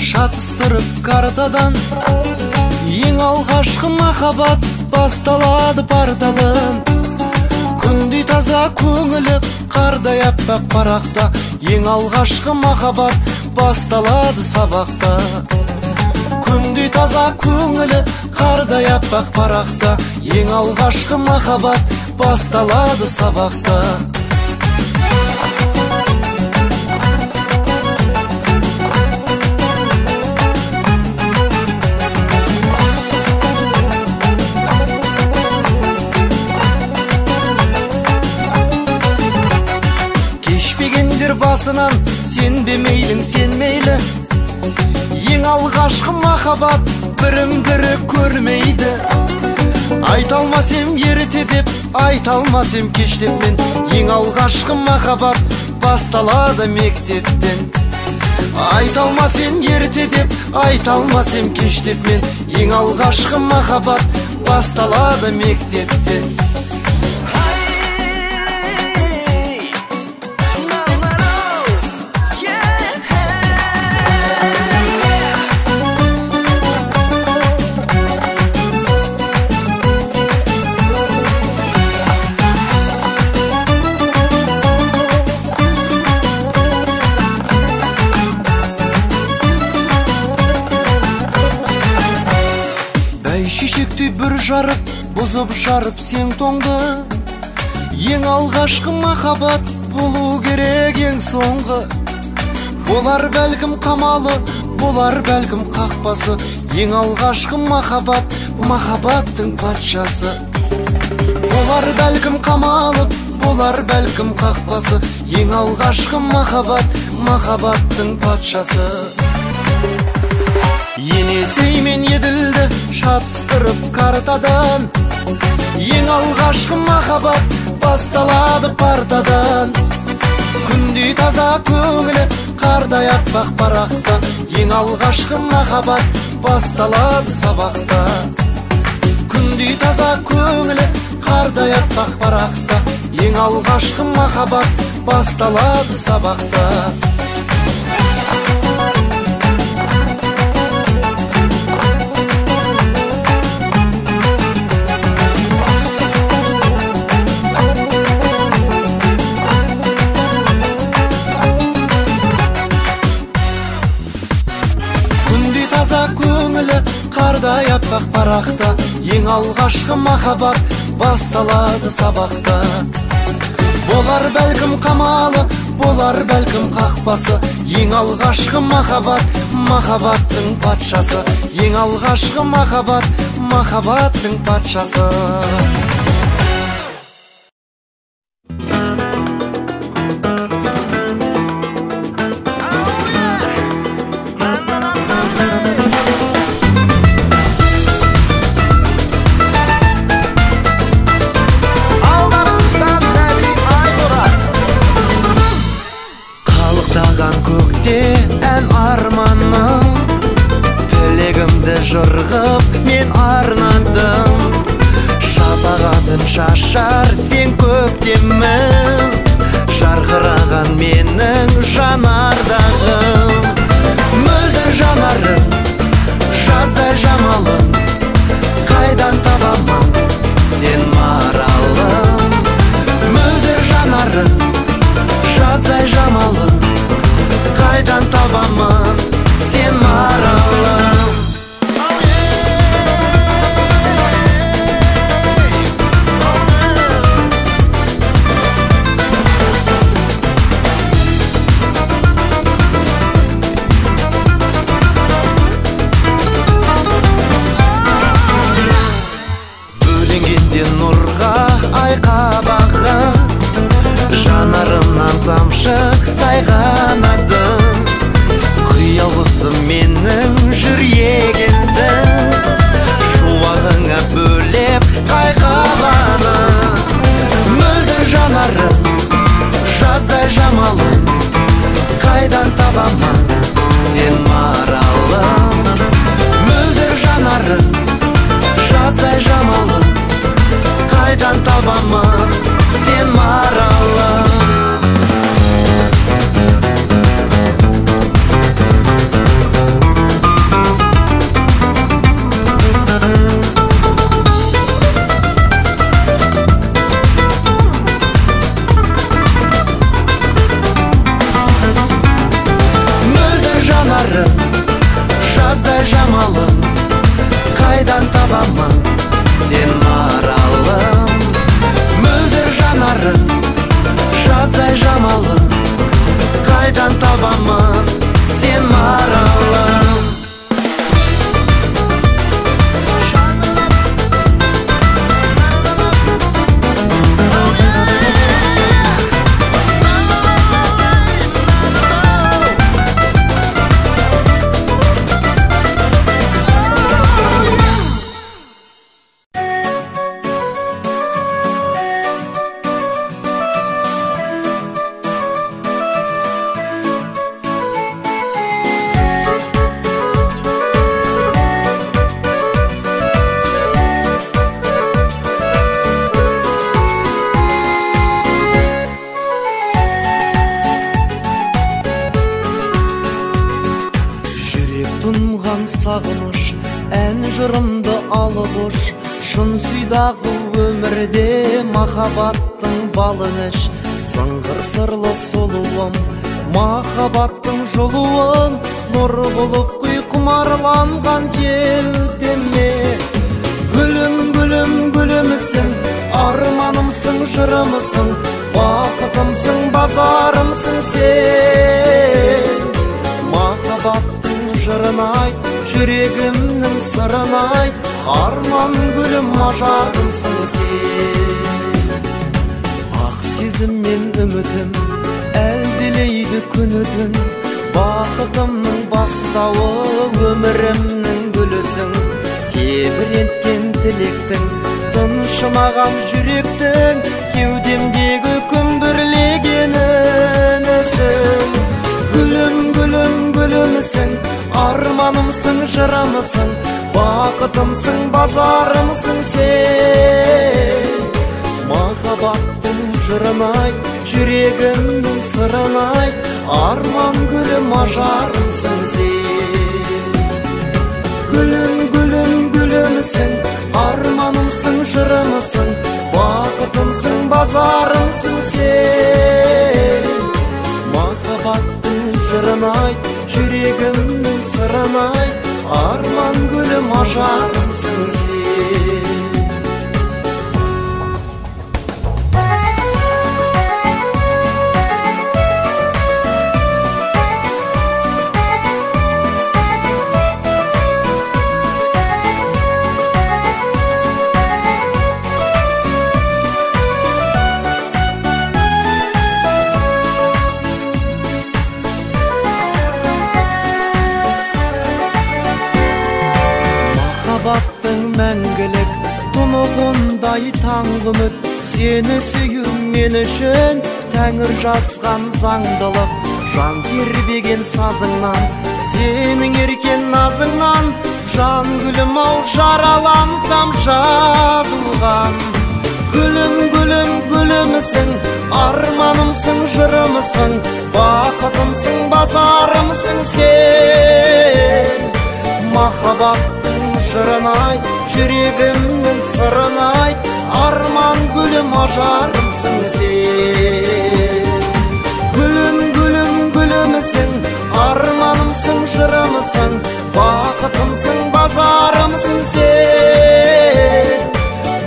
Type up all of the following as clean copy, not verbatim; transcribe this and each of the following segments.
шатыстырып картадан. Ең алғашқы махаббат басталады партадан. Күндей таза көңілі қардай аппақ парақта. Ең алғашқы махаббат басталады сабақта. Күндей таза көңілі қардай аппақ парақта. Ең алғашқы махаббат басталады сабақта. Кешпегендер басынан, сенбе мейлің сен мейлі. Ең алғашқы махаббат бірін-бірі көрмейді. Айта алмасым ерте деп, айта алмасым кеш деп мен. Ең алғашқы махаббат басталады мектептен. Айта алмасым ерте деп, айта алмасым кеш деп мен. Ең алғашқы махаббат басталады мектептен. Шешекті бір жарып, бұзып жарып сен тоңды. Ең алғашқы махаббат болу керек ең соңғы. Болар бәлкім қамалы, болар бәлкім қақпасы. Ең алғашқы махаббат, махаббаттың патшасы. Болар бәлкім қамалы, болар бәлкім қақпасы. Ең алғашқы махаббат, махаббаттың патшасы. Енесей мен еділді шатыстырып картадан. Ең алғашқы махаббат басталады партадан. Күндей таза көңілі қардай аппақ парақта. Ең алғашқы махаббат басталады сабақта. Күндей таза көңілі қардай аппақ парақта. Ең алғашқы махаббат басталады сабақта. Көңілі қардай аппақ парақта. Ең алғашқы махаббат басталады сабақта. Болар бәлкім қамалы, болар бәлкім қақпасы. Ең алғашқы махаббат, махаббаттың патшасы. Ең алғашқы махаббат, махаббаттың патшасы. Көкте ән арманым, тілегімді жырғып мен арнадым. Шапағатын шашар сен көктемім, жарқыраған менің жанардағым. Мөлдір жанарым, жаздай жамалым, қайдан табамын сен маралым. Мөлдір жанарым, жаздай жамалым, қайдан табамын сен маралым. тұнған сағыныш, ән жырымды алып ұш. Шын сүйдағы өмірде махаббаттың балын іш. Сыңғыр сырлы сұлуым, махаббаттың жолуын нұр болып құй құмарланған кеудеме. Гүлім, гүлім, гүлімсің, арманымсың, жырымсың, бақытымсың, базарымсың сен. Махаббаттың жырын айт, жүрегімнің сырын айт, арман гүлім, ажарымсың сен. Ақ сезім мен үмітім әлдилейді күні түн, бақытымның бастауы, өмірімнің гүлісің. Тебіренткен тілектің, тыншымаған жүректің, кеудемдегі күмбірлеген үнісің. Гүлім, гүлім, гүлімсің, арманымсың, жырымсың, бақытымсың, базарымсың сен. Махаббаттың жырын айт, жүрегімнің сырын айт, арман гүлім, ажарымсың сен. Гүлім, гүлім, гүлімсің, арманымсың, жырымсың, бақытымсың, базарымсың сен. Махаббаттың жырын айт, жүрегімнің сырын айт, арман гүлім, ажарымсың сен. Махаббаттың мәңгілік тұнығындай таңғы үміт, сені сүю мен үшін тәңір жазған заңдылық. Жан тербеген сазыңнан, сенің еркен назыңнан, жан гүлім ау жаралансам жазылған. Гүлім, гүлім, гүлімсің, арманымсың, жырымсың, бақытымсың, базарымсың сен. Махаббаттың жырын айт, жүрегімнің сырын айт, арман гүлім, ажарымсың сен. Гүлім, гүлім, гүлімсің, арманымсың, жырымсың, бақытымсың, базарымсың сен.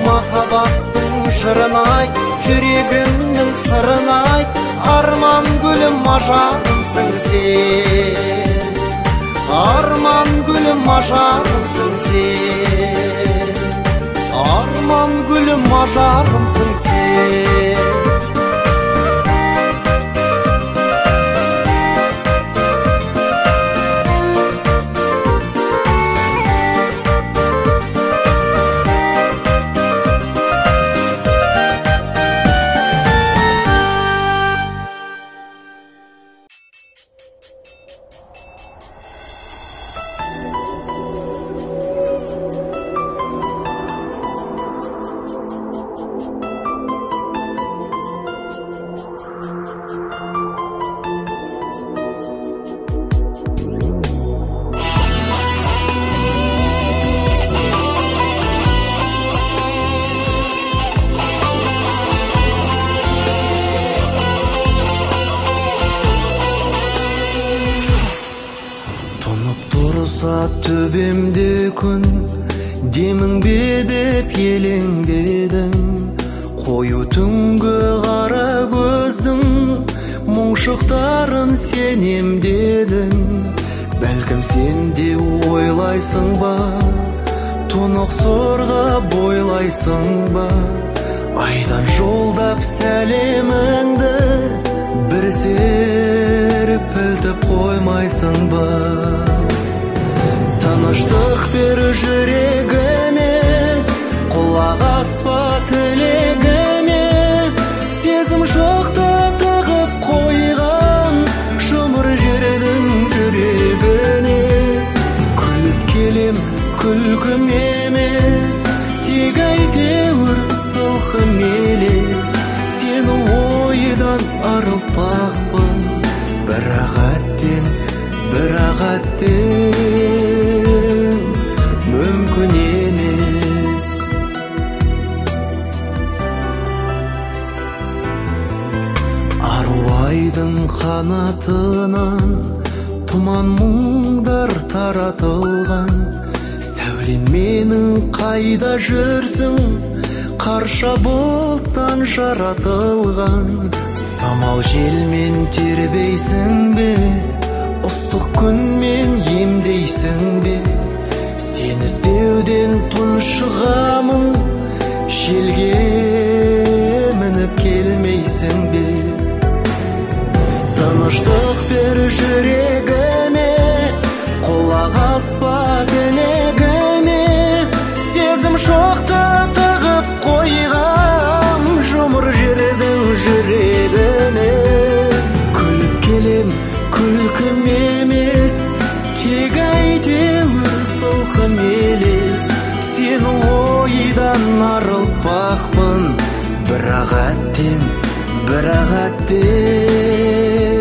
Махаббаттың жырын айт, жүрегімнің сырын айт, арман гүлім, ажарымсың сен. Арман гүлім, ажарымсың сен. Арман гүлім, ажарымсың сен. Төбемде күн, демің бе деп елеңдедім. Қою түнгі қара көздің мұңшықтарын сенем дедің. Бәлкім сен де ойлайсың ба, тұнық сорға бойлайсың ба. Айдан жолдап сәлеміңді бір серпілтіп қоймайсың ба. Тыныштық бер жүрегіме, құлақ аспа тілегіме. Сезім жоқты тығып қойған жұмыр жердің жүрегіне. Күліп келем, күлкім емес, тек әйтеуір сылқым елес. Сені ойдан арылтпақпын, бірақ әттең қайда жүрсің, қарша бұлттан жаратылған. Самал желмен тербейсің бе, ыстық күнмен емдейсің бе? Сен іздеуден тұншығамын, желге мініп келмейсің бе? Тыныштық бер жүрегіме, құлақ аспа тілегіме. Сезім шоқты тығып қойғам, жұмыр жердің жүрегіне. Күліп келем, күлкім емес, тек әйтеуір сылқым елес. Сені ойдан арылтпақпын, бірақ әттең, бірақ әттең.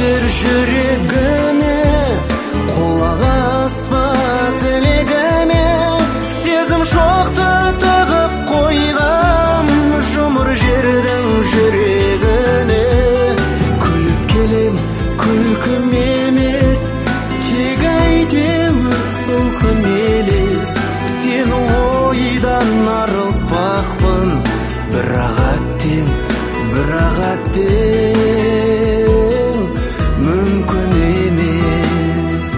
Бер жүрегіме, құлақ аспа тілегіме. Сезім шоқты тығып қойғам, жұмыр жердің жүрегіне. Күліп келем, күлкім емес, тек әйтеуір сылқым елес. Сені ойдан арылтпақпын, бірақ әттең, бірақ әттең. Мүмкін емес,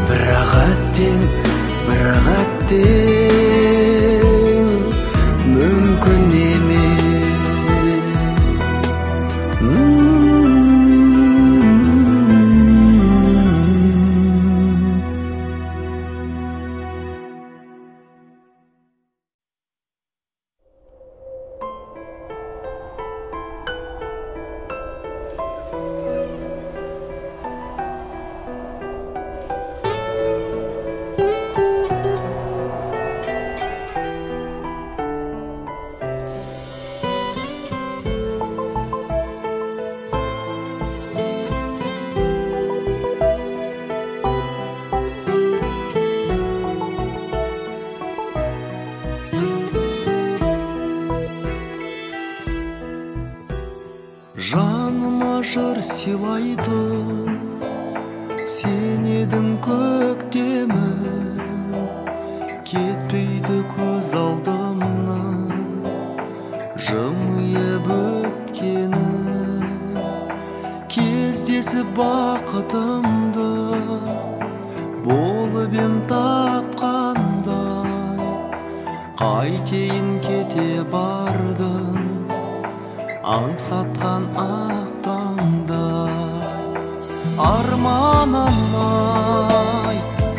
бірақ әттең, бірақ әттең. Мүмкін емес. Жаныма жыр сыйлайтын сен едің көктемім, кетпейді көз алдымнан жымиып өткенің. Кездесіп бақытымды болып ем тапқандай, қайтейін кете бардым аңсатқан ақ таңдай. Арманым-ай,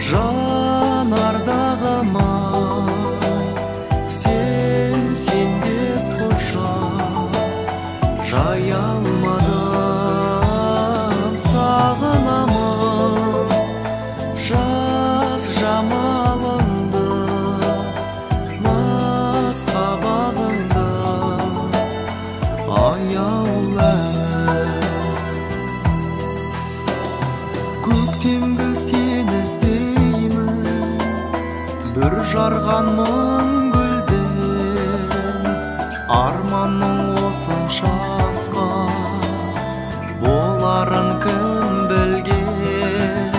жанардағым-ай, сен деп құшақ жая алмадым. Сағынамын жаз жамалыңды, наз қабағыңды, аяулы көктемгі сен іздеймін, бір жарған мың гүлден. Арманның осынша асқақ боларын кім білген.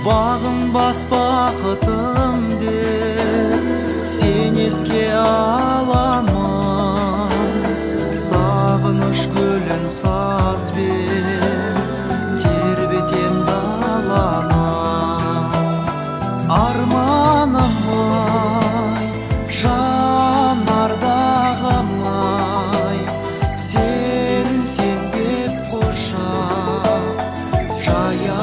Бағынбас бақытым деп сен еске аламын. Сағыныш гүлін сазбен тербетем даланы. Арманым-ай, жанардағым-ай, сен деп құшақ жая